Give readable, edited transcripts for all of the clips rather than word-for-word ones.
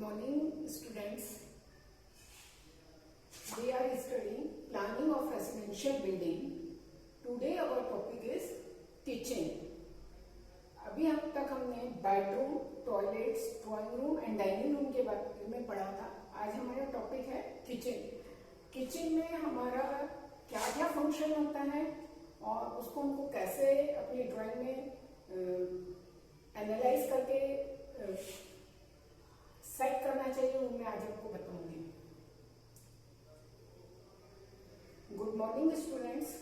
morning, students. We are studying planning of residential building. Today our topic is kitchen. अभी अब तक हमने bedroom, toilets, drawing room and dining room के बारे में पढ़ा था. आज हमारा टॉपिक है किचन. किचन में हमारा क्या क्या फंक्शन होता है और उसको हमको कैसे अपनी ड्राइंग में एनालाइज करके सेट करना चाहिए, वो मैं आज आपको बताऊंगी. Good morning students.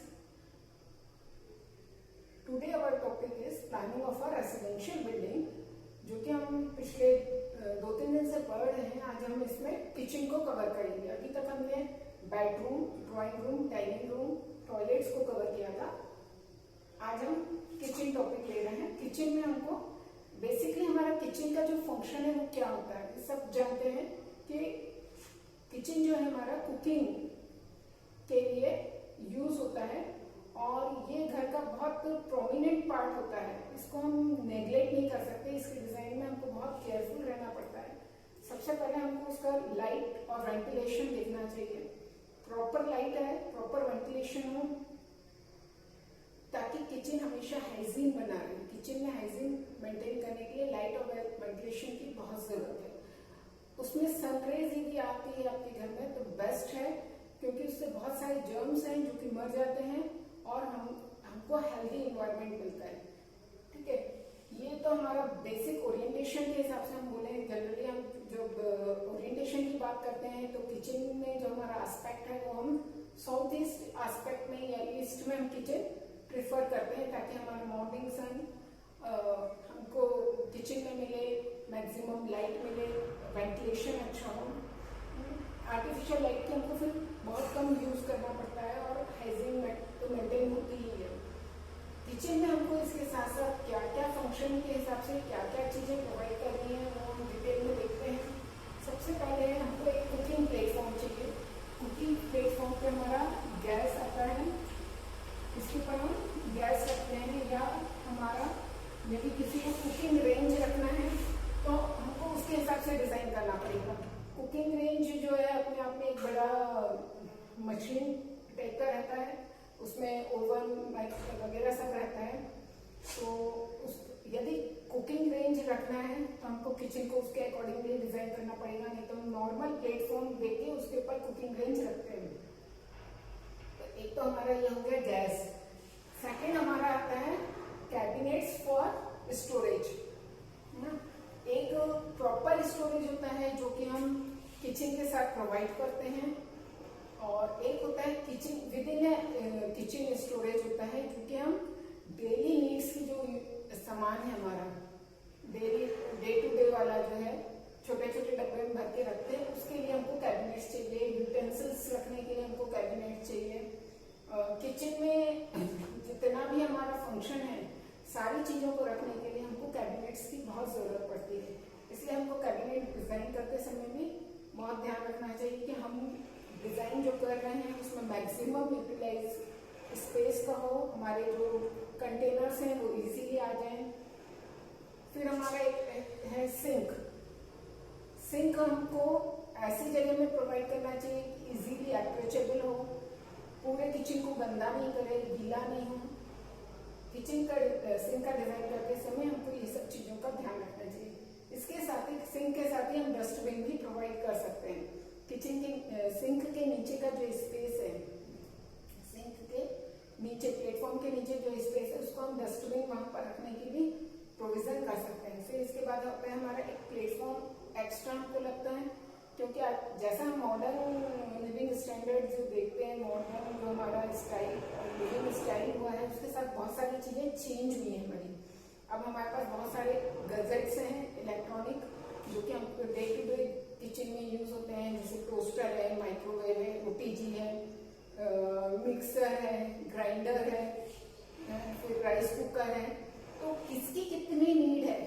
Today our topic is planning of a residential building, जो कि हम पिछले 2-3 दिन से पढ़ रहे हैं. आज हम इसमें किचन को कवर करेंगे. अभी तक हमने bedroom, drawing room, dining room, toilets को कवर किया था. आज हम किचन टॉपिक ले रहे हैं. किचन में हमको बेसिकली हमारा किचन का जो फंक्शन है वो क्या होता है. सब जानते हैं कि किचन जो है हमारा कुकिंग के लिए यूज होता है और ये घर का बहुत प्रोमिनेंट पार्ट होता है. इसको हम नेग्लेक्ट नहीं कर सकते. इसके डिजाइन में हमको बहुत केयरफुल रहना पड़ता है. सबसे पहले हमको उसका लाइट और वेंटिलेशन देखना चाहिए. प्रॉपर लाइट है, प्रॉपर वेंटिलेशन हो, ताकि किचन हमेशा हाइजीन बना रहे. किचन में हाइजीन मेंटेन करने के लिए लाइट और वेंटिलेशन की बहुत जरूरत है. उसमें सनरेज यदि आती है आपके घर में तो बेस्ट है, क्योंकि उससे बहुत सारे जर्म्स हैं जो कि मर जाते हैं और हमको हेल्दी इन्वायरमेंट मिलता है. ठीक है, ये तो हमारा बेसिक ओरिएंटेशन के हिसाब से हम बोले. जनरली हम जब ओरिएंटेशन की बात करते हैं तो किचन में जो हमारा एस्पेक्ट है वो हम साउथ ईस्ट एस्पेक्ट में या ईस्ट में हम किचन प्रेफर करते हैं, ताकि हमारा मॉर्निंग सन हमको किचन में मिले, मैक्सिमम लाइट मिले, वेंटिलेशन अच्छा हो. आर्टिफिशियल लाइट की हमको फिर बहुत कम यूज करना पड़ता है और हाइजीन तो मेंटेन होती ही है. किचन में हमको इसके साथ साथ क्या क्या फंक्शन के हिसाब से क्या क्या चीजें प्रोवाइड करनी है वो हम डिटेल में देखते हैं. सबसे पहले हमको एक कुकिंग प्लेटफॉर्म चाहिए. कुकिंग प्लेटफॉर्म पे हमारा गैस आता है. इसके ऊपर हम गैस रखते हैं, या हमारा यदि किसी को कुकिंग रेंज रखना है तो हमको उसके हिसाब से डिजाइन करना पड़ेगा. कुकिंग रेंज जो है अपने आप में एक बड़ा मशीन टाइप का रहता है. उसमें ओवन, माइक्रोवेव वगैरह सब रहता है. तो यदि कुकिंग रेंज रखना है तो हमको किचन को उसके अकॉर्डिंगली डिजाइन करना पड़ेगा. नहीं तो हम नॉर्मल प्लेटफॉर्म देके उसके ऊपर कुकिंग रेंज रखते हैं. तो एक तो हमारा ये हो गया गैस. सेकेंड हमारा आता है कैबिनेट्स फॉर स्टोरेज. एक प्रॉपर स्टोरेज होता है जो कि हम किचन के साथ प्रोवाइड करते हैं, और एक होता है kitchen with in kitchen storage होता है, क्योंकि हम डेली नीड्स की जो सामान है हमारा डेली डे टू डे वाला जो है छोटे छोटे डब्बे में भर के रखते हैं, उसके लिए हमको कैबिनेट्स चाहिए. यूटेंसिल्स रखने के लिए हमको कैबिनेट चाहिए. किचन में जितना भी हमारा फंक्शन है सारी चीजों को रखने के लिए हमको कैबिनेट्स की बहुत जरूरत पड़ती है. इसलिए हमको कैबिनेट डिजाइन करते समय भी बहुत ध्यान रखना चाहिए कि हम डिजाइन जो कर रहे हैं उसमें मैक्सिमम यूटिलाइज स्पेस का हो, हमारे जो कंटेनर्स हैं वो इजीली आ जाएं. फिर हमारा एक है सिंक. सिंक हमको ऐसी जगह में प्रोवाइड करना चाहिए कि इजीली अप्रोचेबल हो, पूरे किचन को गंदा नहीं करे, गीला नहीं हो. किचन का सिंक का डिजाइन करते समय हमको ये सब चीजों का ध्यान रखना चाहिए. इसके साथ ही सिंक के साथ ही हम डस्टबिन भी प्रोवाइड कर सकते हैं. किचन के सिंक के नीचे का जो स्पेस है, सिंक के नीचे प्लेटफॉर्म के नीचे जो स्पेस है उसको हम डस्टबिन वहां पर रखने की भी प्रोविजन कर सकते हैं. फिर इसके बाद होता है हमारा एक प्लेटफॉर्म एक्स्ट्रा हमको लगता है, क्योंकि जैसा हम मॉडर्न लिविंग स्टैंडर्ड जो देखते हैं, मॉडर्न जो हमारा स्टाइल लिविंग स्टाइल हुआ है उसके साथ बहुत सारी चीजें चेंज हुई हैं हमारी. अब हमारे पास बहुत सारे गैजेट्स हैं इलेक्ट्रॉनिक, जो कि हम डे टू डे किचन में यूज होते हैं. जैसे टोस्टर है, माइक्रोवेव है, ओटीजी है, मिक्सर है, ग्राइंडर है, फिर राइस कुकर है. तो किसकी कितनी नीड है,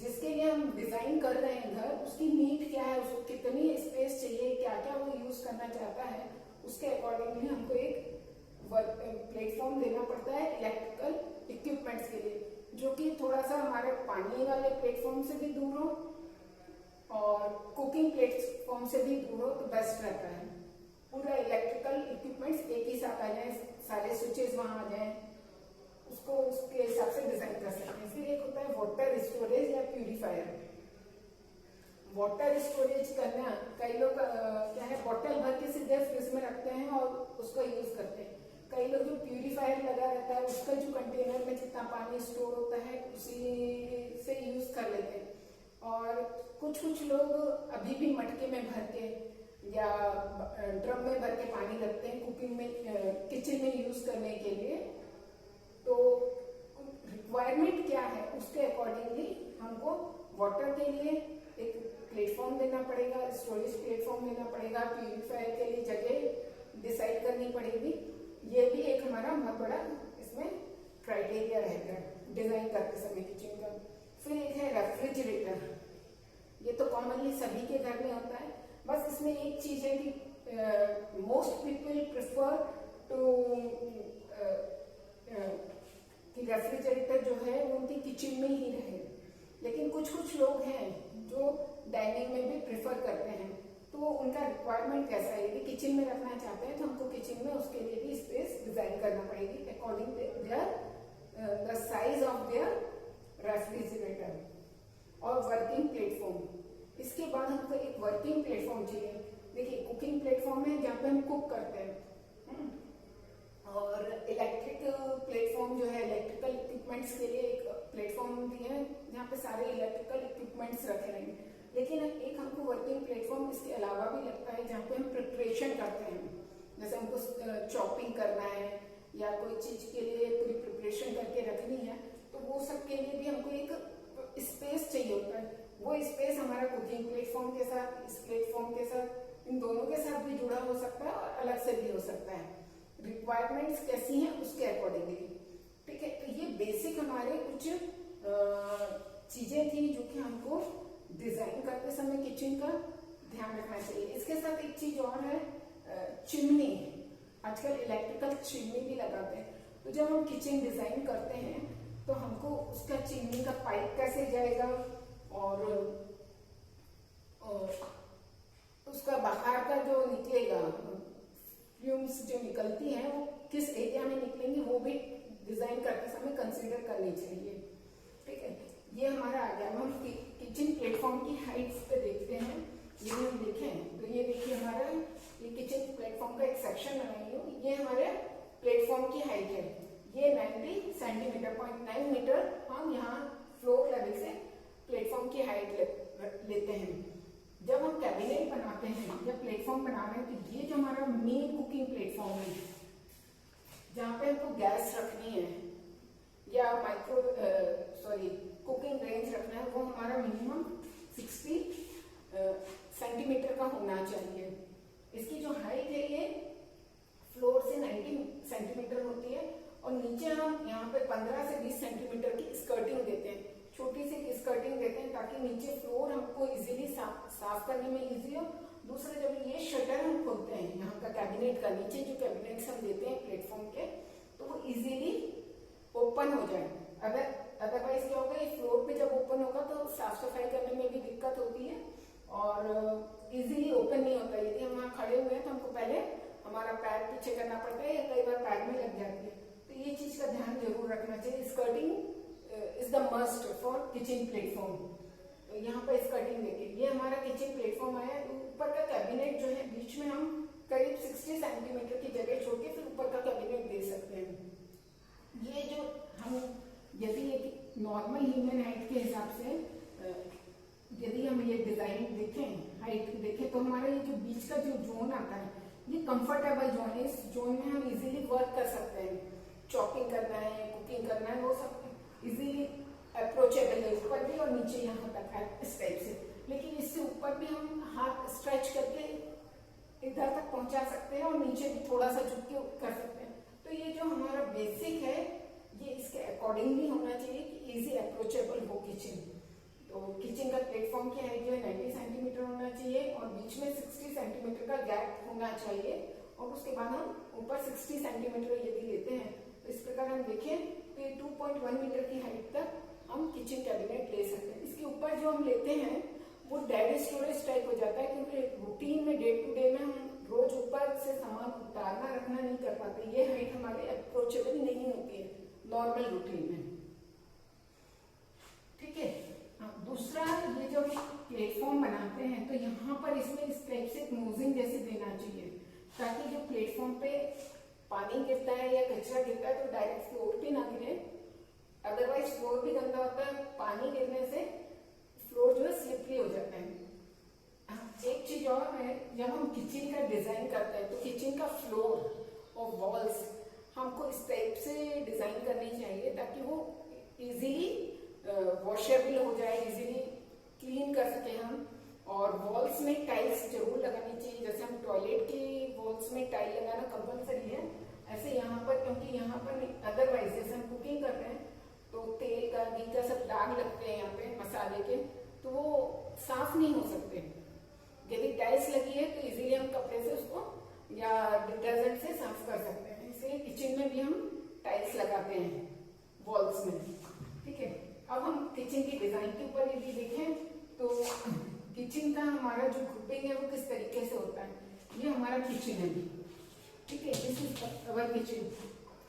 जिसके लिए हम डिजाइन कर रहे हैं घर, उसकी नीड क्या है, उसको कितनी स्पेस चाहिए, क्या क्या वो यूज करना चाहता है, उसके अकॉर्डिंगली हमको एक प्लेटफॉर्म देना पड़ता है इलेक्ट्रिकल इक्विपमेंट्स के लिए, जो कि थोड़ा सा हमारे पानी वाले प्लेटफॉर्म से भी दूर हो और कुकिंग प्लेटफॉर्म से भी दूर हो तो बेस्ट रहता है। पूरा इलेक्ट्रिकल इक्विपमेंट्स एक ही साथ आ जाए, सारे स्विचेस वहां आ जाए, उसको उसके हिसाब से डिजाइन कर सकते हैं। फिर एक होता है वाटर स्टोरेज या प्यूरिफायर। वाटर स्टोरेज करना, कई लोग क्या है बॉटल भर के सीधे फ्रिज में रखते हैं और उसको यूज करते हैं। कई लोग जो प्यूरिफायर लगा रहता है उसका जो कंटेनर में जितना पानी स्टोर होता है उसी से यूज कर लेते हैं। और कुछ लोग अभी भी मटके में भर के या ड्रम में भर के पानी रखते हैं कुकिंग में, किचन में यूज करने के लिए। तो रिक्वायरमेंट क्या है उसके अकॉर्डिंगली हमको वाटर के लिए एक प्लेटफॉर्म देना पड़ेगा, स्टोरेज प्लेटफॉर्म देना पड़ेगा, प्यूरिफायर के लिए जगह डिसाइड करनी पड़ेगी। ये भी एक हमारा बहुत बड़ा इसमें क्राइटेरिया रहेगा डिजाइन करते समय किचन का। फिर एक है रेफ्रिजरेटर। ये तो कॉमनली सभी के घर में होता है, बस इसमें एक चीज है कि मोस्ट पीपल प्रेफर टू कि रेफ्रिजरेटर जो है वो उनकी किचन में ही रहे। लेकिन कुछ लोग हैं जो डाइनिंग में भी प्रेफर करते हैं, तो उनका रिक्वायरमेंट कैसा है। यदि किचन में रखना चाहते हैं तो हमको किचन में उसके लिए भी स्पेस डिजाइन करना पड़ेगी according their the size of their refrigerator. और वर्किंग प्लेटफॉर्म, इसके बाद हमको एक वर्किंग प्लेटफॉर्म चाहिए। देखिए कुकिंग प्लेटफॉर्म है जहाँ पे हम कुक करते हैं, और इलेक्ट्रिक प्लेटफॉर्म जो है इलेक्ट्रिकल इक्विपमेंट्स के लिए एक प्लेटफॉर्म दिए हैं जहाँ पे सारे इलेक्ट्रिकल इक्विपमेंट्स रखे रहेंगे। लेकिन एक हमको वर्किंग प्लेटफॉर्म इसके अलावा भी लगता है जहाँ पे हम प्रिपरेशन करते हैं, जैसे हमको चॉपिंग करना है या कोई चीज के लिए पूरी प्रिपरेशन करके रखनी है, तो वो सब के लिए भी हमको एक स्पेस चाहिए होता है। वो स्पेस हमारा कुकिंग प्लेटफॉर्म के साथ, इस प्लेटफॉर्म के साथ, इन दोनों के साथ भी जुड़ा हो सकता है और अलग से भी हो सकता है। रिक्वायरमेंट्स कैसी हैं उसके अकॉर्डिंगली, ठीक है। तो ये बेसिक हमारे कुछ चीजें थी जो कि हमको डिजाइन करते समय किचन का ध्यान रखना चाहिए। इसके साथ एक चीज और है, चिमनी। आजकल इलेक्ट्रिकल चिमनी भी लगाते हैं, तो जब हम किचन डिजाइन करते हैं तो हमको उसका चिमनी का पाइप कैसे जाएगा और उसका बाहर का जो निकलेगा फ्यूम्स जो निकलती हैं वो किस एरिया में निकलेंगी वो भी डिजाइन करते समय कंसीडर करनी चाहिए, ठीक है। ये हमारा आ गया। हम किचन प्लेटफॉर्म की हाइट्स पे देखते हैं। ये हम देखें तो ये देखिए हमारा ये किचन प्लेटफॉर्म का एक सेक्शन बनाई हूँ। ये हमारे प्लेटफॉर्म की हाइट है, ये 90 सेंटीमीटर 0.9 मीटर हम यहाँ फ्लोर लेवल से प्लेटफॉर्म की हाइट लेते हैं। जब हम कैबिनेट बनाते हैं या प्लेटफॉर्म बना रहे हैं तो ये जो हमारा मेन कुकिंग प्लेटफॉर्म है जहाँ पे हमको गैस रखनी है या कुकिंग रेंज रखना है, वो हमारा मिनिमम 60 सेंटीमीटर का होना चाहिए। इसकी जो हाइट है ये फ्लोर से 90 सेंटीमीटर होती है और नीचे हम यहाँ पे 15 से 20 सेंटीमीटर की स्कर्टिंग देते हैं, छोटी सी स्कर्टिंग देते हैं ताकि नीचे फ्लोर हमको इजीली साफ करने में इजी हो। दूसरा जब ये शटर हम खोलते हैं यहाँ का कैबिनेट का, नीचे जो कैबिनेट्स हम देते हैं प्लेटफॉर्म के, तो वो इजीली ओपन हो जाए। अदरवाइज क्या होगा, ये फ्लोर पे जब ओपन होगा तो साफ सफाई करने में भी दिक्कत होती है और इजीली ओपन नहीं होता। यदि हम वहाँ खड़े हुए हैं तो हमको पहले हमारा पैर पीछे करना पड़ता है या कई बार पैर में लग जाती है, तो ये चीज का ध्यान जरूर रखना चाहिए। Skirting is the must for kitchen platform. तो यहाँ पर स्कर्टिंग देखिए, ये हमारा किचन प्लेटफॉर्म आया। ऊपर का कैबिनेट जो है बीच में हम करीब 60 सेंटीमीटर की जगह छोड़ के फिर ऊपर का कैबिनेट दे सकते हैं। ये जो हम यदि एक नॉर्मल ह्यूमन हाइट के हिसाब से यदि हम ये डिजाइन देखें, हाइट देखें, तो हमारा ये जो बीच का जो जोन आता है ये कंफर्टेबल जोन है। इस जोन में हम इजीली वर्क कर सकते हैं, चॉपिंग करना है, कुकिंग करना है, वो सब इजीली अप्रोचेबल है ऊपर भी और नीचे यहाँ तक है इस टाइप से। लेकिन इससे ऊपर भी हम हाथ स्ट्रेच करके इधर तक पहुंचा सकते हैं और नीचे भी थोड़ा सा झुक के कर सकते हैं। तो ये जो हमारा बेसिक है ये इसके अकॉर्डिंगली होना चाहिए कि इजी अप्रोचेबल हो किचन। तो किचन का प्लेटफॉर्म की हाइट जो है 90 सेंटीमीटर होना चाहिए और बीच में 60 सेंटीमीटर का गैप होना चाहिए और उसके बाद हम ऊपर 60 सेंटीमीटर यदि लेते हैं तो इस प्रकार हम देखें तो ये 2.1 मीटर की हाइट तक हम किचन कैबिनेट ले सकते हैं। इसके ऊपर जो हम लेते हैं वो डेड स्टोरेज टाइप हो जाता है, क्योंकि रूटीन में डे टू डे में हम रोज ऊपर से सामान उतारना रखना नहीं कर पाते, ये हाइट हमारे अप्रोचेबल नहीं होती है नॉर्मल रूटीन में। ठीक है। दूसरा, ये जो प्लेटफॉर्म बनाते हैं तो यहाँ पर इसमें इस टाइप से नोजिंग जैसे देना चाहिए, ताकि जो प्लेटफॉर्म पे पानी गिरता है या कचरा गिरता है तो डायरेक्ट फ्लोर पे ना गिरे, अदरवाइज फ्लोर भी गंदा होता है, पानी गिरने से फ्लोर जो है स्लिपरी हो जाता है। एक चीज और है, जब हम किचन का डिजाइन करते हैं तो किचन का फ्लोर और वॉल्स हमको इस टाइप से डिजाइन करनी चाहिए ताकि वो इजीली वॉशेबल हो जाए, इजीली क्लीन कर सके हम। और वॉल्स में टाइल्स जरूर लगानी चाहिए, जैसे हम टॉयलेट की वॉल्स में टाइल लगाना कंपलसरी है, ऐसे यहाँ पर, क्योंकि यहाँ पर अदरवाइज जैसे हम कुकिंग करते हैं तो तेल का घी का सब दाग लगते हैं यहाँ पे मसाले के, तो वो साफ नहीं हो सकते। यदि टाइल्स लगी है तो इजीली हम कपड़े से उसको या डिटर्जेंट से साफ कर सकते हैं, इसलिए किचन में भी हम टाइल्स लगाते हैं वॉल्स में। ठीक है। अब हम किचन की डिजाइन के ऊपर यदि देखें तो किचन का हमारा जो ग्रुपिंग है वो किस तरीके से होता है। ये हमारा किचन है, ठीक है, this is our kitchen.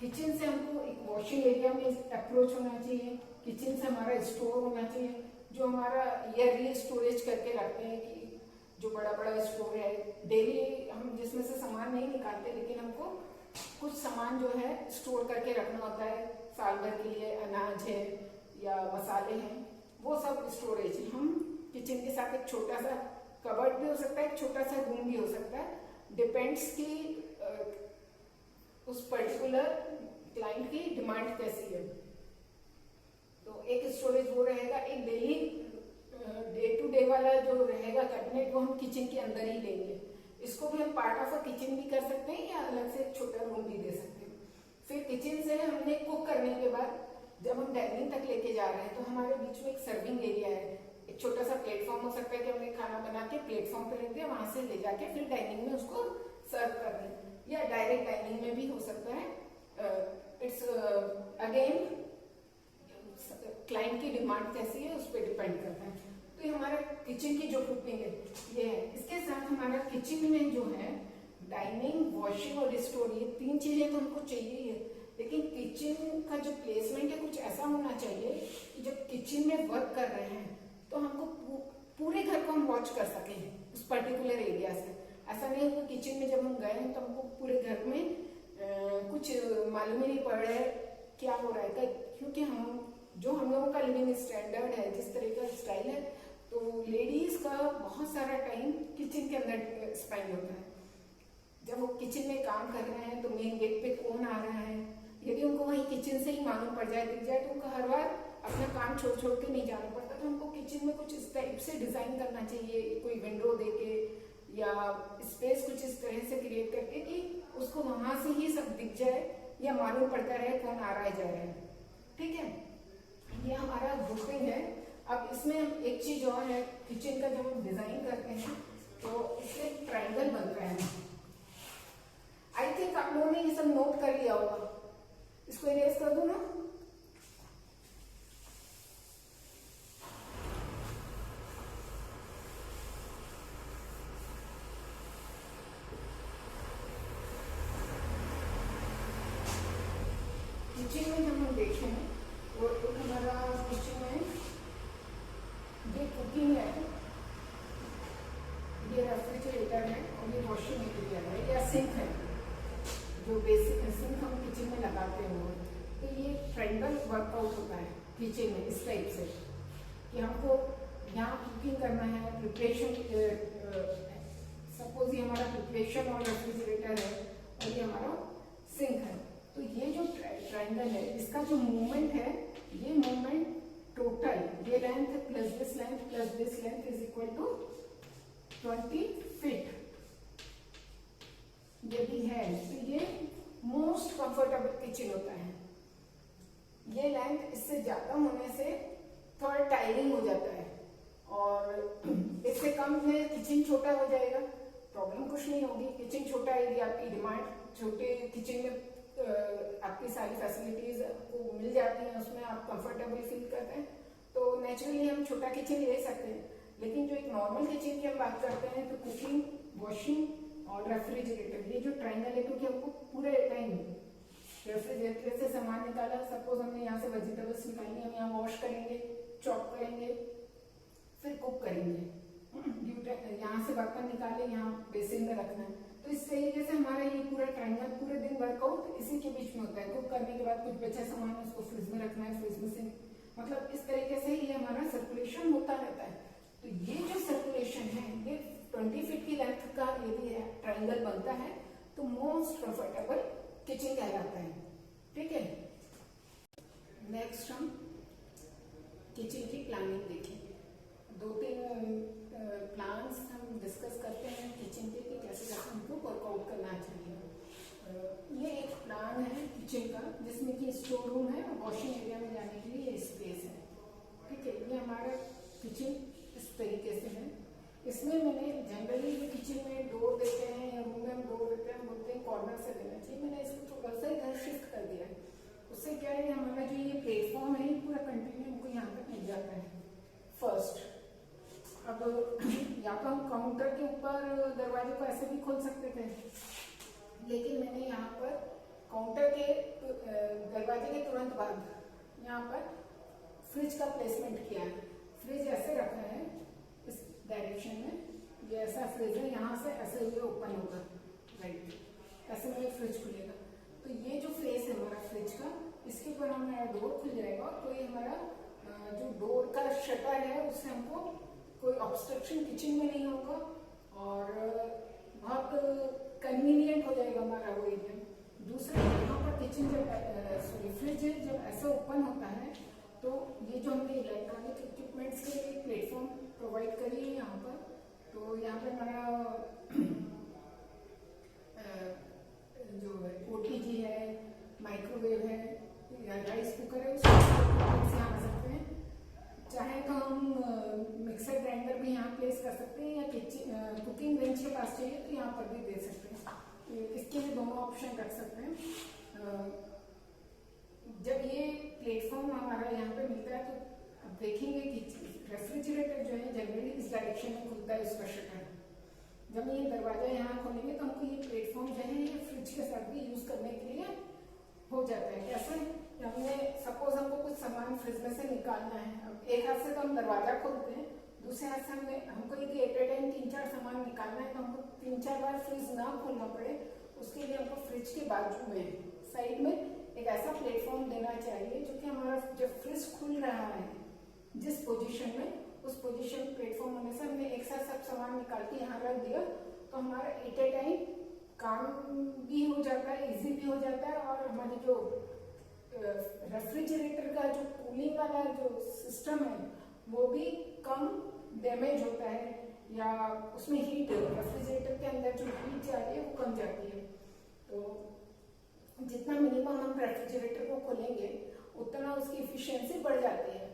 Kitchen से हमको एक वॉशिंग एरिया में अप्रोच होना चाहिए, किचन से हमारा स्टोर होना चाहिए, जो हमारा ईयरली स्टोरेज करके रखते हैं कि जो बड़ा बड़ा स्टोर है, डेली हम जिसमें से सामान नहीं निकालते, लेकिन हमको कुछ सामान जो है स्टोर करके रखना होता है साल भर के लिए, अनाज है या मसाले हैं, वो सब स्टोरेज है। हम किचन के साथ एक छोटा सा कबर्ड भी हो सकता है, एक छोटा सा रूम भी हो सकता है, डिपेंड्स कि उस पर्टिकुलर क्लाइंट की डिमांड कैसी है। तो एक स्टोरेज वो रहेगा, एक डेली डे टू डे वाला जो रहेगा कैबिनेट वो हम किचन के अंदर ही लेंगे। इसको भी हम पार्ट ऑफ अ किचन भी कर सकते हैं या अलग से एक छोटा रूम भी दे सकते हैं। फिर किचन से हमने कुक करने के बाद जब हम डाइनिंग तक लेके जा रहे हैं तो हमारे बीच में एक सर्विंग एरिया है, एक छोटा सा प्लेटफॉर्म हो सकता है कि हमने खाना बना के प्लेटफॉर्म पे रख दिया, वहां से ले जाके फिर डाइनिंग में उसको सर्व कर रहे हैं, या डायरेक्ट डाइनिंग में भी हो सकता है। इट्स अगेन क्लाइंट की डिमांड कैसी है उस पर डिपेंड करता है। तो ये हमारा किचन की जो कुकिंग है ये है। इसके साथ हमारा किचन में जो है डाइनिंग, वॉशिंग और स्टोर, ये तीन चीजें तो हमको चाहिए ही है, लेकिन किचन का जो प्लेसमेंट है कुछ ऐसा होना चाहिए कि जब किचन में वर्क कर रहे हैं तो हमको पूरे घर को हम वॉच कर सकें उस पर्टिकुलर एरिया से। ऐसा नहीं है कि किचन में जब हम गए हैं तो हमको पूरे घर में कुछ मालूम ही नहीं पड़ रहा है क्या हो रहा है, क्योंकि हम लोगों का लिविंग स्टैंडर्ड है, जिस तरह का स्टाइल है, तो लेडीज का बहुत सारा टाइम किचन के अंदर स्पेंड होता है। जब वो किचन में काम कर रहे हैं तो मेन गेट पे कौन आ रहा है, यदि उनको वहीं किचन से ही मालूम पड़ जाए, दिख जाए, तो उनको हर बार अपना काम छोड़ छोड़ के नहीं जाना पड़ता। तो हमको किचन में कुछ इस टाइप से डिजाइन करना चाहिए, कोई विंडो देके या स्पेस कुछ इस तरह से क्रिएट करके कि उसको वहां से ही सब दिख जाए या मालूम पड़ता रहे कौन आ रहा है जा रहा है। ठीक है, ये हमारा ग्रुपिंग है। अब इसमें एक चीज और है, किचन का जब हम डिजाइन करते हैं तो इससे ट्रायंगल बनता है। आई थिंक आप लोगों ने ये सब नोट कर लिया होगा, इसको इरेज कर दूं ना। किचन में जब हम देखें और एक हमारा किचन में ये कुकिंग है, ये रेफ्रिजरेटर है और ये वॉशिंग एरिया है या सिंक है, जो बेसिक सिंक हम किचन में लगाते हैं। तो ये ट्रायंगल वर्कआउट होता है किचन में इस टाइप से कि हमको यहाँ कुकिंग करना है, प्रिपरेशन, सपोज ये हमारा प्रिपरेशन और रेफ्रिजरेटर है और ये हमारा सिंक है। तो ये जो ट्रायंगल है इसका जो मूवमेंट है, ये मूवमेंट टोटल, ये length plus this length is equal to 20 feet यदि है, तो ये मोस्ट कंफर्टेबल किचन होता है। ये लेंथ इससे ज्यादा होने से थोड़ा टायरिंग हो जाता है और इससे कम में किचन छोटा हो जाएगा, प्रॉब्लम कुछ नहीं होगी। किचन छोटा है, यदि आपकी डिमांड छोटे किचन में आपकी सारी फैसिलिटीज आपको मिल जाती हैं, उसमें आप कंफर्टेबल फील करते हैं, तो नेचुरली हम छोटा किचन ले सकते हैं। लेकिन जो एक नॉर्मल किचन की हम बात करते हैं तो कुकिंग, वॉशिंग और रेफ्रिजरेटर, ये जो ट्रायंगल है, क्योंकि हमको पूरे टाइम रेफ्रिजरेटर से सामान निकाला, सपोज हमने यहाँ से वेजिटेबल्स निकाली, हम यहाँ वॉश करेंगे, चॉप करेंगे, फिर कुक करेंगे, यहाँ से बर्तन निकाले, यहाँ बेसिन में रखना है। तो इस तरीके से हमारा ये पूरा ट्रायंगल पूरे दिन वर्कआउट इसी के बीच में होता है। कुक करने के बाद कुछ बचा सामान उसको फ्रिज में रखना है, फ्रिज में से मतलब इस तरीके से ये हमारा सर्कुलेशन होता रहता है। तो ये जो सर्कुलेशन है ये 20 फीट की लेंथ का यदि ट्रायंगल बनता है तो मोस्ट कंफर्टेबल किचन कहलाता है। ठीक है, नेक्स्ट हम किचन की प्लानिंग देखेंगे। 2-3 प्लान्स हम डिस्कस करते हैं किचन के कि कैसे हमको वर्कआउट करना चाहिए। ये एक प्लान है किचन का जिसमें कि स्टोर रूम है और वॉशिंग एरिया में जाने के लिए स्पेस है। ठीक है, ये हमारा किचन इस तरीके से है। इसमें मैंने जनरली जो किचन में डोर देते हैं या रूम में हम डोर देते हैं, बोलते हैं कॉर्नर से देना चाहिए, मैंने इसको थोड़ा सा इधर शिफ्ट कर दिया है। उससे क्या है, हमारा जो ये प्लेटफॉर्म है ये पूरा कंटिन्यू हमको यहाँ तक मिल जाता है। फर्स्ट, अब या तो हम काउंटर के ऊपर दरवाजे को ऐसे भी खोल सकते थे, लेकिन मैंने यहाँ पर काउंटर के दरवाजे के तुरंत बाद यहाँ पर फ्रिज का प्लेसमेंट किया है। फ्रिज ऐसे रखा है इस डायरेक्शन में, ये ऐसा फ्रिज है, यहाँ से ऐसे हुए ओपन होगा, राइट, ऐसे में फ्रिज खुलेगा। तो ये जो फेस है हमारा फ्रिज का, इसके ऊपर हमारा डोर खुल जाएगा। तो ये हमारा जो डोर का शटर है उससे हमको कोई ऑब्स्ट्रक्शन किचन में नहीं होगा और बहुत कन्वीनियंट हो जाएगा हमारा वो एरिया। दूसरा, यहाँ पर किचन जब फ्रिज जब ऐसा ओपन होता है तो ये जो हमने इलेक्ट्रॉनिक इक्विपमेंट्स के लिए प्लेटफॉर्म प्रोवाइड करी है यहाँ पर, तो यहाँ पर हमारा जो OTG है, माइक्रोवेव है या राइस कुकर है, उसके यहाँ आ सकते हैं। चाहे तो हम मिक्सर ग्राइंडर भी यहाँ प्लेस कर सकते हैं या किचन कुकिंग रेंज के पास चाहिए तो यहाँ पर भी दे सकते हैं। इसके लिए दोनों ऑप्शन रख सकते हैं। जब ये प्लेटफॉर्म हमारा यहाँ पे मिलता है तो अब देखेंगे कि रेफ्रिजरेटर जो है जनरली इस डायरेक्शन में खुलता है उसका शटर। जब ये दरवाजा यहाँ खोलेंगे तो हमको ये प्लेटफॉर्म जो है ये फ्रिज के साथ भी यूज करने के लिए हो जाता है। कैसे, हमने सपोज हमको कुछ सामान फ्रिज में से निकालना है, अब एक हाथ से तो हम दरवाजा खोलते हैं, दूसरे हाथ से हमको यदि एट ए टाइम 3-4 सामान निकालना है तो हमको 3-4 बार फ्रिज ना खोलना पड़े, उसके लिए हमको फ्रिज के बाजू में साइड में एक ऐसा प्लेटफॉर्म देना चाहिए जो कि हमारा जब फ्रिज खुल रहा है जिस पोजीशन में, उस पोजीशन प्लेटफॉर्म होने से हमने एक साथ सब सामान निकाल के यहाँ रख दिया तो हमारा एट ए टाइम काम भी हो जाता है, इजी भी हो जाता है और हमारी जो रेफ्रिजरेटर का जो कूलिंग वाला जो सिस्टम है वो भी कम डैमेज होता है या उसमें हीट, रेफ्रिजरेटर के अंदर जो हीट जा रही है वो कम जाती है। तो जितना मिनिमम हम रेफ्रिजरेटर को खोलेंगे उतना उसकी एफिशिएंसी बढ़ जाती है।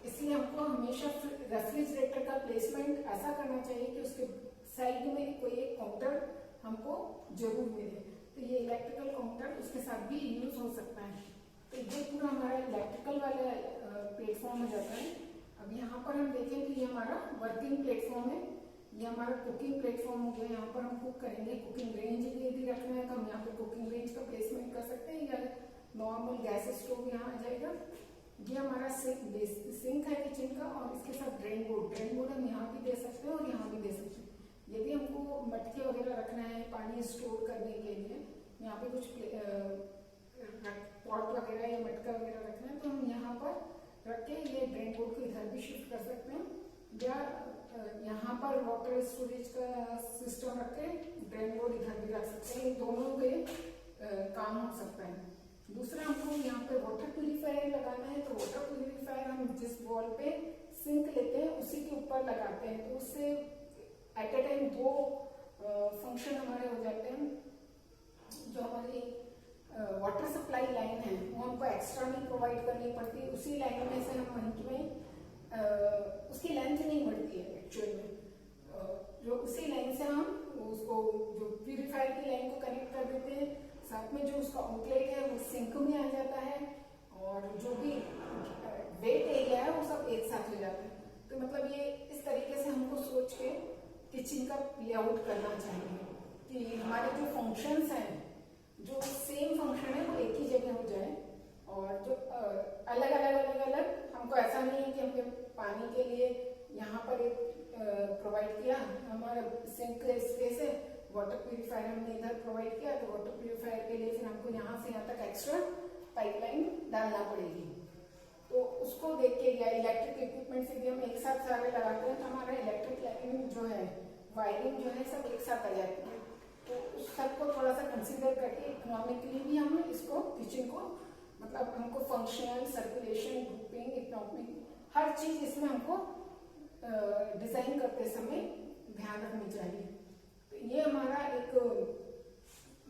इसलिए हमको हमेशा रेफ्रिजरेटर का प्लेसमेंट ऐसा करना चाहिए कि उसके साइड में कोई एक काउंटर हमको जरूर मिले। तो ये इलेक्ट्रिकल काउंटर उसके साथ भी यूज हो सकता है। तो ये पूरा हमारा इलेक्ट्रिकल वाला प्लेटफॉर्म हो जाता है। अब यहाँ पर हम देखें तो ये हमारा वर्किंग प्लेटफॉर्म है, ये हमारा कुकिंग प्लेटफॉर्म हो गया। यहाँ पर हम कुक करेंगे, कुकिंग रेंज यदि रखना है तो हम यहाँ पे कुकिंग रेंज का प्लेसमेंट कर सकते हैं या नॉर्मल गैस स्टोव यहाँ आ जाएगा। ये हमारा सिंक है किचन का और इसके साथ ड्रेन बोर्ड हम यहाँ भी दे सकते हैं और यहाँ भी दे सकते हैं। यदि हमको मटके वगैरह रखना है पानी स्टोर करने के लिए, यहाँ पे कुछ पॉट वगैरह या मटका वगैरह रखना है तो हम यहाँ पर रख के ये ड्रेन बोर्ड को इधर भी शिफ्ट कर सकते हैं या यहाँ पर वाटर स्टोरेज का सिस्टम रख के ड्रेन बोर्ड इधर भी रख सकते हैं। दोनों पे काम हो सकता है। दूसरा, हमको यहाँ पे वाटर प्यूरिफायर लगाना है तो वाटर प्यूरिफायर हम जिस वॉल पे सिंक लेते हैं उसी के ऊपर लगाते हैं तो उससे एट ए टाइम 2 फंक्शन हमारे हो जाते हैं। जो हमारी वाटर सप्लाई लाइन है वो हमको एक्स्ट्रा नहीं प्रोवाइड करनी पड़ती, उसी लाइन में से हम में उसकी लेंथ नहीं बढ़ती है एक्चुअल में, जो उसी लाइन से हम उसको जो प्यूरिफायर की लाइन को कनेक्ट कर देते हैं, साथ में जो उसका आउटलेट है वो सिंक में आ जाता है और जो भी वेट एरिया है वो सब एक साथ हो जाता है। तो मतलब किचन का लेआउट करना चाहिए कि हमारे जो फंक्शंस हैं, जो सेम फंक्शन है वो एक ही जगह हो जाए, और जो अलग अलग हमको ऐसा नहीं है कि हमने पानी के लिए यहाँ पर एक प्रोवाइड किया, हमारा सिंक स्पेस है, वाटर प्यूरिफायर हमने इधर प्रोवाइड किया, तो वाटर प्यूरिफायर के लिए फिर हमको यहाँ से यहाँ तक एक्स्ट्रा पाइपलाइन डालना पड़ेगी। तो उसको देख के, या इलेक्ट्रिक इक्विपमेंट से भी हम एक साथ सारे लगाते हैं तो हमारा इलेक्ट्रिक लाइन जो है, वायरिंग जो है, सब एक साथ आ जाती है। तो उस सबको थोड़ा सा कंसिडर करके इकोनॉमिकली भी हम इसको किचन को, मतलब हमको फंक्शनल, सर्कुलेशन, ग्रुपिंग, इकोनॉमिक, हर चीज इसमें हमको डिजाइन करते समय ध्यान रखनी चाहिए। तो ये हमारा एक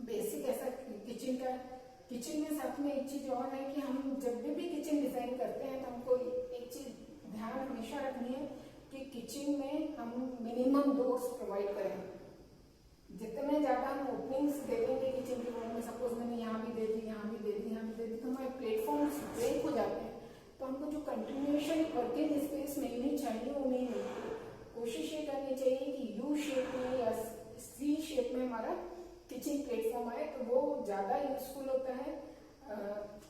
बेसिक ऐसा किचन का। किचन में साथ में एक चीज और है कि हम जब भी किचन डिजाइन करते हैं तो हमको एक चीज ध्यान हमेशा रखनी है कि किचन में हम मिनिमम डोर्स प्रोवाइड करें। जितने ज्यादा हम ओपनिंग्स दे देंगे किचन के वॉल में, सपोज मैंने यहाँ भी दे दी, यहाँ भी दे दी, यहाँ भी दे दी, तो हमारे प्लेटफॉर्म्स ब्रेक हो जाते हैं। तो हमको जो कंटिन्यूएशन वर्किंग स्पेस मिलनी चाहिए वो नहीं मिलती। कोशिश ये करनी चाहिए कि यू शेप में या सी शेप में हमारा किचन प्लेटफॉर्म आए, तो वो ज्यादा यूजफुल होता है।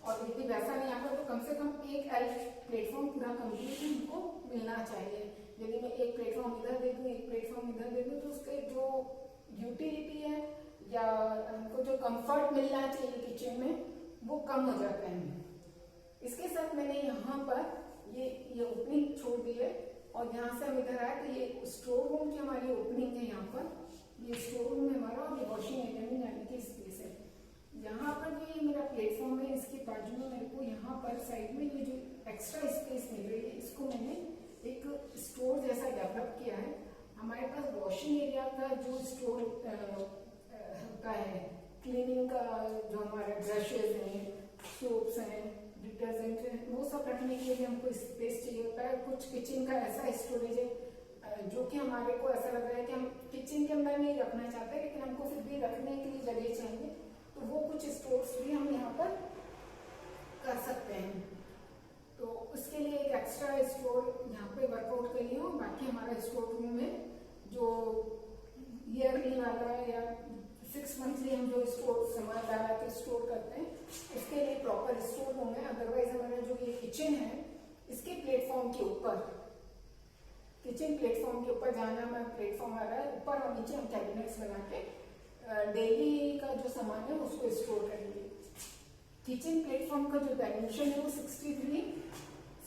और यदि वैसा नहीं आता तो कम से कम एक एल प्लेटफॉर्म पूरा कंप्लीट हमको मिलना चाहिए। यदि मैं एक प्लेटफॉर्म इधर दे दूँ, एक प्लेटफॉर्म इधर दे दूँ, तो उसके जो यूटिलिटी है या हमको जो कंफर्ट मिलना चाहिए किचन में वो कम हो जाता है। इसके साथ मैंने यहाँ पर ये ओपनिंग छोड़ दी है, और यहाँ से हम इधर आए तो ये स्टोर रूम की हमारी ओपनिंग है। यहाँ पर ये स्टोर रूम है हमारा, और ये वॉशिंग एरिया में जाने की स्पेस है। यहाँ पर जो ये मेरा प्लेटफॉर्म है, इसके बाजू में मेरे को यहाँ पर साइड में ये जो एक्स्ट्रा स्पेस मिल रही है, इसको मैंने एक स्टोर जैसा डेवलप किया है। हमारे पास वॉशिंग एरिया का जो स्टोर होता है, क्लीनिंग का, जो हमारे ब्रशेज हैं, सोप्स हैं, डिटर्जेंट है, वो सब रखने के लिए हमको स्पेस चाहिए होता है। कुछ किचन का ऐसा स्टोरेज है जो कि हमारे को ऐसा लग रहा है कि हम किचन के अंदर नहीं रखना चाहते, लेकिन हमको फिर भी रखने के लिए जगह चाहिए, तो वो कुछ स्टोर्स भी हम यहाँ पर कर सकते हैं। तो उसके लिए एक एक्स्ट्रा स्टोर यहाँ पे वर्कआउट करिए। और बाकी हमारा स्टोर रूम में जो ईयरली वाला या 6 मंथली हम जो स्टोर सामान डाला के स्टोर करते हैं, उसके लिए प्रॉपर स्टोर रूम है। अदरवाइज हमारा जो ये किचन है, इसके प्लेटफॉर्म के ऊपर, किचन प्लेटफॉर्म के ऊपर जाना, हमारा प्लेटफॉर्म आ रहा है ऊपर, और नीचे हम कैबिनेट्स बना के डेली का जो सामान है उसको स्टोर करेंगे। किचन प्लेटफॉर्म का जो डायमेंशन है वो 63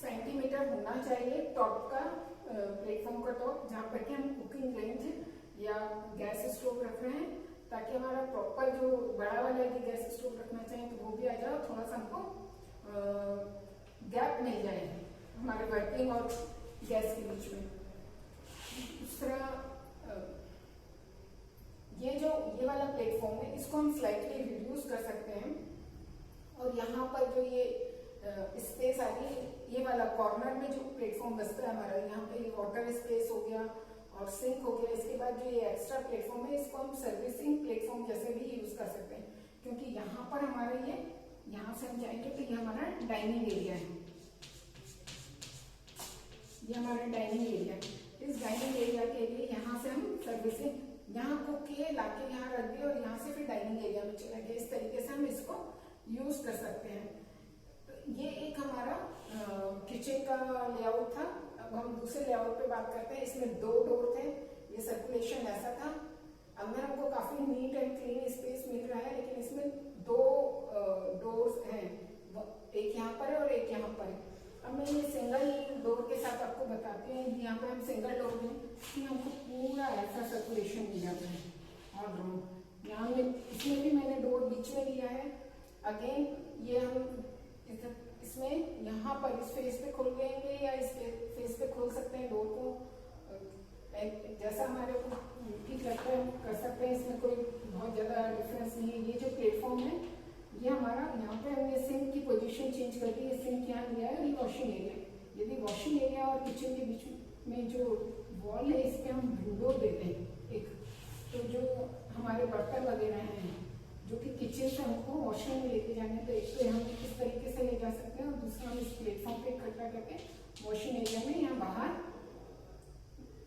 सेंटीमीटर होना चाहिए, टॉप का, प्लेटफॉर्म का टॉप, जहाँ पर कि हम कुकिंग रेंज या गैस स्टोव रख रहे हैं, ताकि हमारा प्रॉपर जो बड़ा वाला यदि गैस स्टोव रखना चाहें तो वो भी आ जाए, थोड़ा सा हमको गैप मिल जाए हमारे वर्किंग और गैस के बीच में। दूसरा, ये वाला प्लेटफॉर्म है, इसको हम स्लाइटली रिड्यूस कर सकते हैं, और यहाँ पर जो ये स्पेस आ गई, ये वाला कॉर्नर में जो प्लेटफॉर्म बचता है हमारा, यहाँ पे वाटर स्पेस हो गया और सिंक हो गया। इसके बाद जो ये एक्स्ट्रा प्लेटफॉर्म है, इसको हम सर्विसिंग प्लेटफॉर्म जैसे भी यूज कर सकते हैं, क्योंकि यहाँ पर हमारा ये, यहाँ से हम जाएंगे तो ये हमारा डाइनिंग एरिया है, ये हमारा डाइनिंग एरिया। इस डाइनिंग एरिया के लिए यहाँ से हम सर्विसिंग, यहाँ कुक किए, लाके यहाँ रख दिए, और यहाँ से फिर डाइनिंग एरिया में चला गया। इस तरीके से हम इसको यूज कर सकते हैं। तो ये एक हमारा किचन का लेआउट था। अब हम दूसरे लेआउट पे बात करते हैं। इसमें 2 डोर थे, ये सर्कुलेशन ऐसा था। अंदर हमको काफी नीट एंड क्लीन स्पेस मिल रहा है, लेकिन इसमें 2 डोर्स हैं, एक यहाँ पर है और एक यहाँ पर है। अब मैं ये सिंगल डोर के साथ आपको बताती हूँ। यहाँ पे हम सिंगल डोर में कि हमको पूरा ऐसा सर्कुलेशन मिल जाता है, और रूम यहाँ में, इसमें भी मैंने डोर बीच में लिया है। अगेन ये हम इसमें यहाँ पर इस फेस पे खोल लेंगे या इस फेस पे खोल सकते हैं डोर को, जैसा हमारे को ठीक लगता है कर सकते हैं। इसमें कोई बहुत ज़्यादा डिफरेंस नहीं है। ये जो प्लेटफॉर्म है, ये हमारा, यहाँ पे हमने सिंक की पोजीशन चेंज कर दी है, सिंक यहाँ लिया है, और ये वॉशिंग एरिया। यदि वॉशिंग एरिया और किचन के बीच में जो वॉल है, इस पर हम विंडो देते हैं एक, तो जो हमारे बर्तन वगैरह हैं जो कि किचन से हमको वॉशरूम में लेके जाने, तो एक तो हम इस तरीके से ले जा सकते हैं, और दूसरा हम इस प्लेटफॉर्म पे इकट्ठा करके वॉशिंग एरिया में या बाहर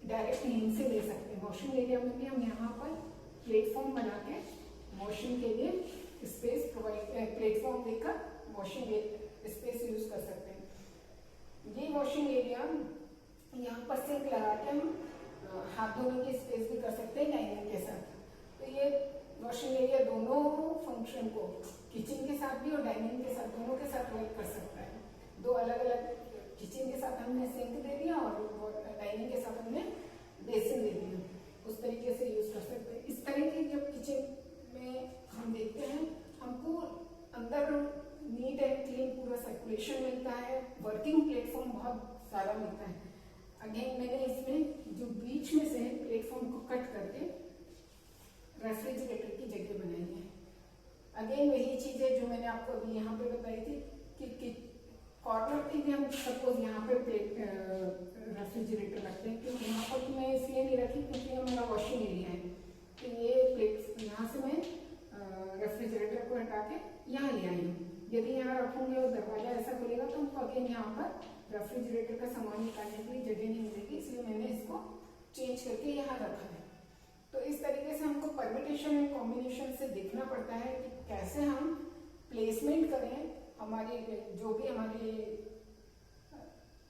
डायरेक्ट यहीं से ले सकते हैं। वॉशिंग एरिया में भी हम यहाँ पर प्लेटफॉर्म बना के वॉशिंग के लिए स्पेस प्रोवाइड, प्लेटफॉर्म देकर वॉशिंग स्पेस यूज कर सकते हैं। ये वॉशिंग एरिया यहाँ पर सिंक लगा के हम हाथ धोने की स्पेस भी कर सकते हैं डाइनिंग के साथ। तो ये वॉशिंग एरिया दोनों फंक्शन को किचन के साथ भी और डाइनिंग के साथ दोनों के साथ वर्क कर सकता है। दो अलग अलग, किचन के साथ हमने सिंक दे दिया और डाइनिंग के साथ हमने बेसिन दे दिया, उस तरीके से यूज कर सकते हैं। इस तरह की जब किचन में हम देखते हैं, हमको अंदर नीट एंड क्लीन पूरा सर्कुलेशन मिलता है, वर्किंग प्लेटफॉर्म बहुत सारा मिलता है। अगेन मैंने इसमें जो बीच में से प्लेटफॉर्म को कट करके रेफ्रिजरेटर की जगह बनाई है। अगेन वही चीज है जो मैंने आपको अभी यहाँ पे बताई थी कि कॉर्नर पे भी हम सपोज यहाँ पे रेफ्रिजरेटर रखते हैं, क्योंकि यहाँ पर मैं इसलिए नहीं रखी क्योंकि हमारा वॉशिंग एरिया है। तो ये प्लेट यहाँ से मैं रेफ्रिजरेटर को हटा के यहाँ ले आई हूँ। यदि यहाँ रखूंगी और दरवाजा ऐसा खुलेगा तो हमको अगेन यहाँ पर रेफ्रिजरेटर का सामान निकालने के लिए जगह नहीं मिलेगी, इसलिए मैंने इसको चेंज करके यहाँ रखा है। तो इस तरीके से हमको परम्यूटेशन एंड कॉम्बिनेशन से देखना पड़ता है कि कैसे हम प्लेसमेंट करें, हमारे जो भी हमारे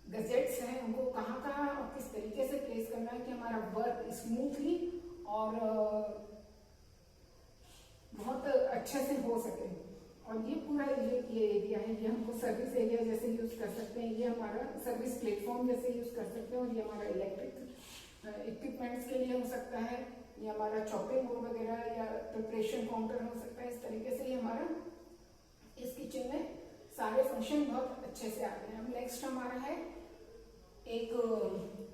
गजेट्स हैं उनको कहाँ कहाँ और किस तरीके से प्लेस करना है कि हमारा वर्क स्मूथली और बहुत अच्छे से हो सके। और ये पूरा ये एरिया है, ये हमको सर्विस एरिया जैसे यूज कर सकते हैं, ये हमारा सर्विस प्लेटफॉर्म जैसे यूज कर सकते हैं, और ये हमारा इलेक्ट्रिक इक्विपमेंट्स के लिए हो सकता है, ये हमारा चॉपिंग बोर्ड वगैरह या प्रिपरेशन काउंटर हो सकता है। इस तरीके से ये हमारा इस किचन में सारे फंक्शन बहुत अच्छे से आते हैं। अब नेक्स्ट हमारा है एक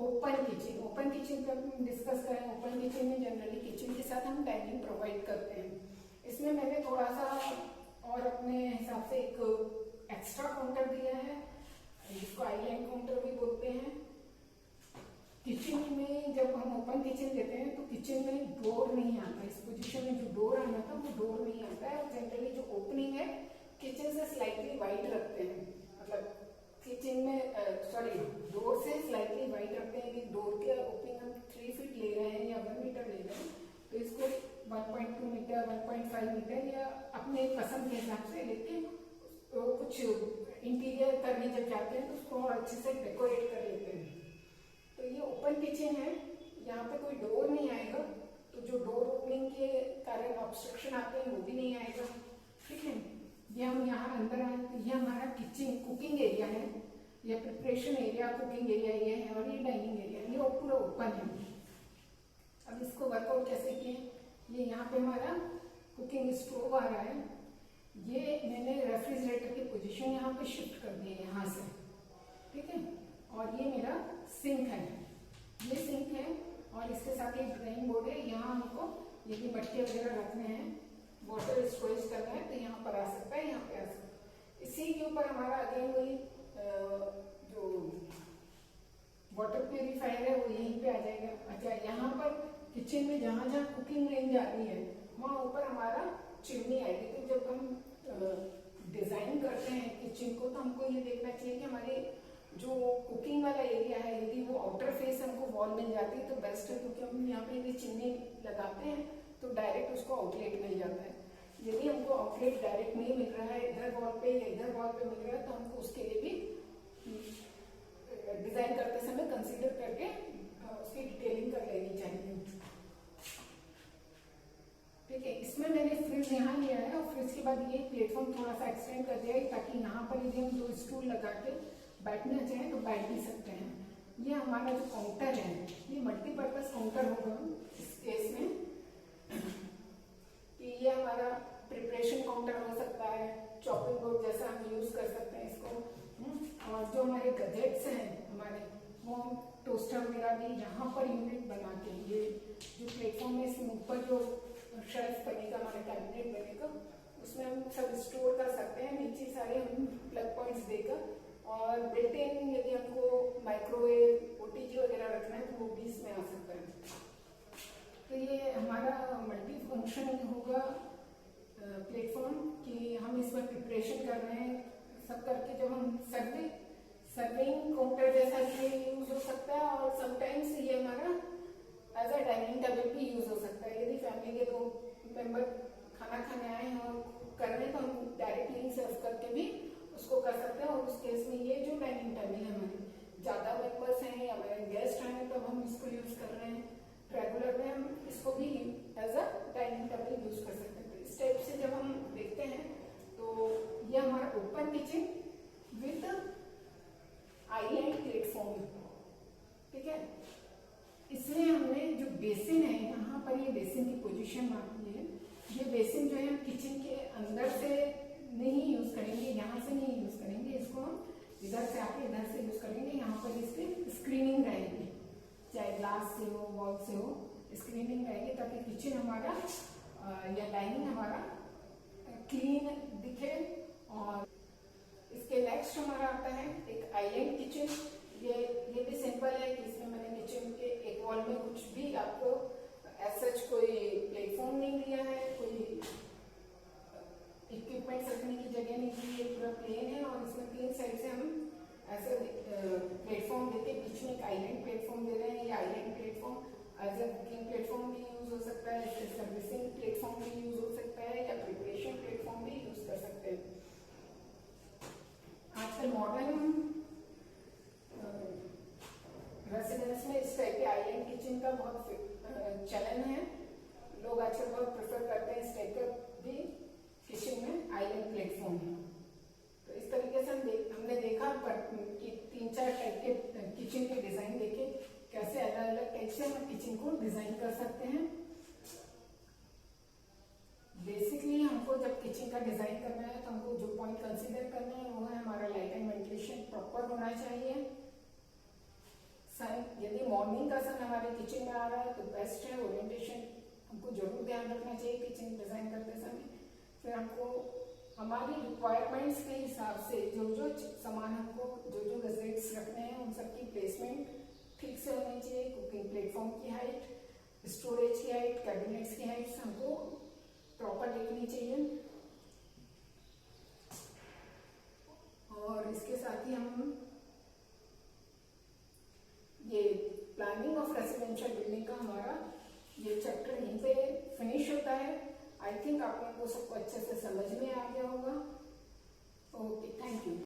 ओपन किचन। ओपन किचन का हम डिस्कस करें। ओपन किचन में जनरली किचन के साथ हम डाइनिंग प्रोवाइड करते हैं। इसमें मैंने थोड़ा सा और अपने हिसाब से एक एक्स्ट्रा काउंटर दिया है, जिसको आईलैंड काउंटर भी बोलते हैं। किचन में जब हम ओपन किचन देते हैं तो किचन में डोर नहीं आता, इस पोजीशन में जो डोर आना था वो डोर नहीं आता है। और जनरली जो ओपनिंग है किचन से स्लाइटली वाइड रखते हैं, मतलब किचन में डोर से स्लाइटली वाइड रखते हैं कि डोर के ओपनिंग हम 3 फीट ले रहे हैं या 1 मीटर ले रहे हैं तो इसको 1.2 मीटर 1.5 मीटर या अपने पसंद के हिसाब से लेके तो कुछ इंटीरियर करने जब जाते हैं तो उसको और अच्छे से डेकोरेट कर लेते हैं। तो ये ओपन किचन है, यहाँ पे कोई डोर नहीं आएगा, तो जो डोर ओपनिंग के कारण ऑब्स्ट्रक्शन आते हैं वो भी नहीं आएगा। ठीक है, ये हम यहाँ अंदर आए तो ये हमारा किचन कुकिंग एरिया है, या प्रिपरेशन एरिया कुकिंग एरिया ये है, और ये डाइनिंग एरिया ये पूरा ओपन है। अब इसको वर्कआउट कैसे किए, ये यहाँ पे हमारा कुकिंग स्टोव आ रहा है, ये मैंने रेफ्रिजरेटर की पोजीशन यहाँ पे शिफ्ट कर दी है यहाँ से। ठीक है, और ये मेरा सिंक है, ये सिंक है और इसके साथ एक ड्राइंग बोर्ड है। यहाँ हमको यदि मटके वगैरह रखने हैं, वाटर स्टोरेज करना है तो यहाँ पर आ सकता है, यहाँ पे आ सकता है। इसी के ऊपर हमारा अगेन वही जो वाटर प्यूरिफायर है वो यहीं पे आ जाएगा। अच्छा, यहाँ पर किचन में जहाँ जहाँ कुकिंग रेंज आ रही है वहाँ ऊपर हमारा चिमनी आएगी। तो जब हम डिजाइन करते हैं किचन को तो हमको ये देखना चाहिए कि हमारे जो कुकिंग वाला एरिया है यदि वो आउटर फेस हमको वॉल मिल जाती है तो बेस्ट है, क्योंकि हम यहाँ पे यदि चिमनी लगाते हैं तो डायरेक्ट उसको आउटलेट मिल जाता है। यदि हमको आउटलेट डायरेक्ट नहीं मिल रहा है, इधर वॉल पे या इधर वॉल पे मिल रहा है, तो हमको उसके लिए भी डिजाइन करते समय कंसीडर करके उसकी डिटेलिंग कर लेनी चाहिए। ठीक है, इसमें मैंने फ्रिज यहाँ लिया है और फ्रिज के बाद ये प्लेटफॉर्म थोड़ा सा एक्सटेंड कर दिया है ताकि यहाँ पर यदि हम 2 स्टूल लगा के बैठना चाहें तो बैठ भी सकते हैं। ये हमारा जो काउंटर है ये मल्टीपर्पज काउंटर होगा इस केस में, कि ये हमारा प्रिपरेशन काउंटर हो सकता है, चॉपिंग बोर्ड जैसा हम यूज कर सकते हैं इसको। और जो हमारे गजेट्स हैं हमारे, वो टोस्टर वगैरह भी यहाँ पर यूनिट बना के, ये जो प्लेटफॉर्म है इसमें ऊपर जो शेल्फ बनेगा, हमारा कैबिनेट बनेगा, उसमें हम सब स्टोर कर सकते हैं। नीचे सारे हम प्लग पॉइंट्स देकर, और बिल्ट इन यदि हमको माइक्रोवेव ओटीजी वगैरह रखना है तो वो भी इसमें आ सकता है। तो ये हमारा मल्टी फंक्शन होगा प्लेटफॉर्म, कि हम इसमें प्रिपरेशन कर रहे हैं सब करके, जब हम सर्विंग काउंटर जैसा ये यूज हो सकता है। और समटाइम्स ये हमारा एज अ डाइनिंग टेबल भी यूज हो सकता है। यदि फैमिली के 2 मेंबर खाना खाने आए हैं और कर रहे हैं तो हम डायरेक्टली सर्व करके भी उसको कर सकते हैं। और उस केस में ये जो डाइनिंग टेबल है हमारी, ज्यादा मेंबर्स हैं या हमारे गेस्ट आए तो हम इसको यूज कर रहे हैं, रेगुलर में हम इसको भी as a dining table use कर सकते हैं। तो इस टाइप से जब हम देखते हैं तो ये हमारा open kitchen with island platform, ठीक है। इसमें हमने जो बेसिन है, यहाँ पर ये बेसिन की पोजीशन मारती है। ये बेसिन जो है हम किचन के अंदर से नहीं यूज करेंगे, यहाँ से नहीं यूज करेंगे, इसको हम इधर से आके इधर से यूज करेंगे। यहाँ पर इसकी स्क्रीनिंग रहेगी, चाहे ग्लास से हो वॉल से हो, स्क्रीनिंग रहेगी ताकि किचन हमारा या डाइनिंग हमारा क्लीन दिखे। और इसके नेक्स्ट हमारा आता है एक आइलैंड किचन। ये भी सिंपल है कि इसमें मैंने किचन के एक वॉल में कुछ भी आपको सच कोई प्लेटफॉर्म नहीं दिया है, कोई इक्विपमेंट रखने की जगह नहीं दी है, पूरा प्लेन है। और इसमें 3 साइड से हम ऐसे प्लेटफॉर्म देके बीच में एक आइलैंड प्लेटफॉर्म दे रहे हैं। ये island platform as a cooking platform भी यूज हो सकता है, सर्विसिंग प्लेटफॉर्म भी यूज हो सकता है, या प्रिपरेशन प्लेटफॉर्म भी यूज कर सकते हैं। आजकल मॉडर्न रेसिडेंस में इस टाइप के आइलैंड किचन का बहुत चलन है। लोग आजकल बहुत प्रेफर करते हैं इस टाइप का भी किचन में आइलैंड प्लेटफॉर्म है। तो इस तरीके से हमने देखा कि 3-4 टाइप के किचन के डिजाइन देखे, कैसे अलग अलग टाइप से हम किचन को डिजाइन कर सकते हैं। बेसिकली हमको जब किचन का डिजाइन करना है तो हमको जो पॉइंट कंसीडर करना है वो है हमारा लाइट एंड वेंटिलेशन प्रॉपर होना चाहिए। सन, यदि मॉर्निंग का सन हमारे किचन में आ रहा है तो बेस्ट है। ओरिएंटेशन हमको जरूर ध्यान रखना चाहिए किचन डिजाइन करते समय। फिर हमको हमारी रिक्वायरमेंट्स के हिसाब से जो जो सामान हमको जो जो गजेट्स रखने हैं उन सब की प्लेसमेंट ठीक से होनी चाहिए। कुकिंग प्लेटफॉर्म की हाइट, स्टोरेज की हाइट, कैबिनेट्स की हाइट हमको प्रॉपर देखनी चाहिए। और इसके साथ ही हम ये प्लानिंग ऑफ रेसिडेंशियल बिल्डिंग का हमारा ये चैप्टर यहीं पे फिनिश होता है। आई थिंक आप लोगों को सबको अच्छे से समझ में आ गया होगा। Okay, thank you.